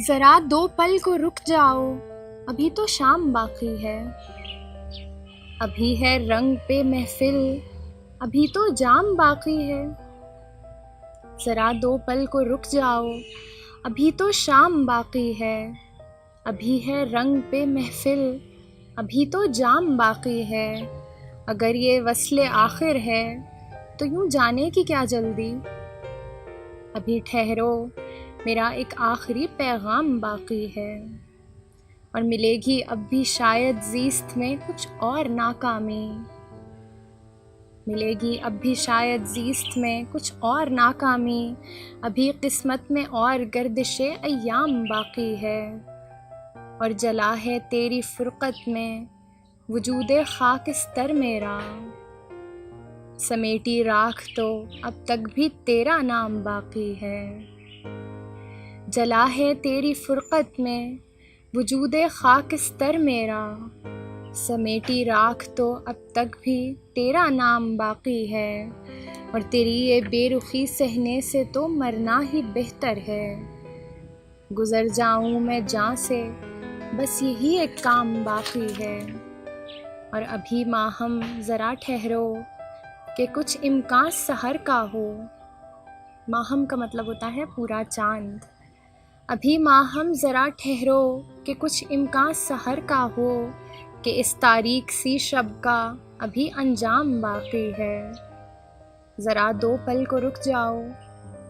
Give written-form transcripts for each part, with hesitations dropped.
ذرا دو پل کو رک جاؤ، ابھی تو شام باقی ہے، ابھی ہے رنگ پہ محفل، ابھی تو جام باقی ہے۔ ذرا دو پل کو رک جاؤ، ابھی تو شام باقی ہے، ابھی ہے رنگ پہ محفل، ابھی تو جام باقی ہے۔ اگر یہ وصل آخر ہے تو یوں جانے کی کیا جلدی، ابھی ٹھہرو میرا ایک آخری پیغام باقی ہے۔ اور ملے گی اب بھی شاید زیست میں کچھ اور ناکامی، ملے گی اب بھی شاید زیست میں کچھ اور ناکامی، ابھی قسمت میں اور گردش ایام باقی ہے۔ اور جلا ہے تیری فرقت میں وجود خاکستر میرا، سمیٹی راکھ تو اب تک بھی تیرا نام باقی ہے۔ جلا ہے تیری فرقت میں وجود خاکستر میرا، سمیٹی راکھ تو اب تک بھی تیرا نام باقی ہے۔ اور تیری یہ بے رخی سہنے سے تو مرنا ہی بہتر ہے، گزر جاؤں میں جاں سے بس یہی ایک کام باقی ہے۔ اور ابھی ماہم ذرا ٹھہرو کہ کچھ امکان سحر کا ہو، ماہم کا مطلب ہوتا ہے پورا چاند۔ ابھی ماہم ذرا ٹھہرو کہ کچھ امکان سحر کا ہو، کہ اس تاریک سی شب کا ابھی انجام باقی ہے۔ ذرا دو پل کو رک جاؤ،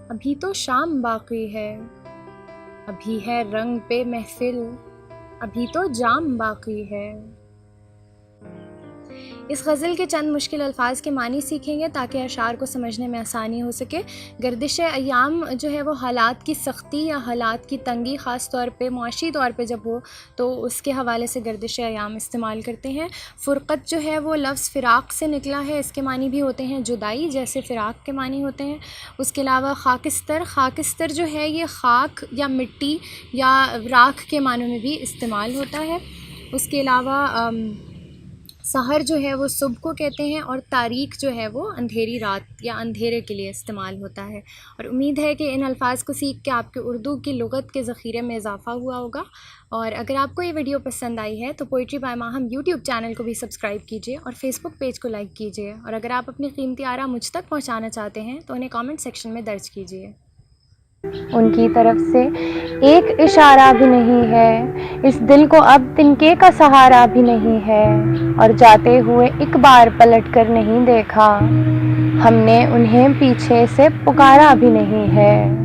ابھی تو شام باقی ہے، ابھی ہے رنگ پہ محفل، ابھی تو جام باقی ہے۔ اس غزل کے چند مشکل الفاظ کے معنی سیکھیں گے تاکہ اشعار کو سمجھنے میں آسانی ہو سکے۔ گردش ایام جو ہے وہ حالات کی سختی یا حالات کی تنگی، خاص طور پہ معاشی طور پہ جب ہو تو اس کے حوالے سے گردش ایام استعمال کرتے ہیں۔ فرقت جو ہے وہ لفظ فراق سے نکلا ہے، اس کے معنی بھی ہوتے ہیں جدائی، جیسے فراق کے معنی ہوتے ہیں۔ اس کے علاوہ خاکستر، خاکستر جو ہے یہ خاک یا مٹی یا راکھ کے معنوں میں بھی استعمال ہوتا ہے۔ اس کے علاوہ سحر جو ہے وہ صبح کو کہتے ہیں، اور تاریک جو ہے وہ اندھیری رات یا اندھیرے کے لیے استعمال ہوتا ہے۔ اور امید ہے کہ ان الفاظ کو سیکھ کے آپ کے اردو کی لغت کے ذخیرے میں اضافہ ہوا ہوگا۔ اور اگر آپ کو یہ ویڈیو پسند آئی ہے تو poetry by Mahim YouTube channel کو بھی سبسکرائب کیجیے اور فیس بک پیج کو لائک کیجیے، اور اگر آپ اپنی قیمتی آراء مجھ تک پہنچانا چاہتے ہیں تو انہیں کامنٹ سیکشن میں درج کیجیے۔ ان کی طرف سے ایک اشارہ بھی نہیں ہے، اس دل کو اب تنکے کا سہارا بھی نہیں ہے، اور جاتے ہوئے ایک بار پلٹ کر نہیں دیکھا، ہم نے انہیں پیچھے سے پکارا بھی نہیں ہے۔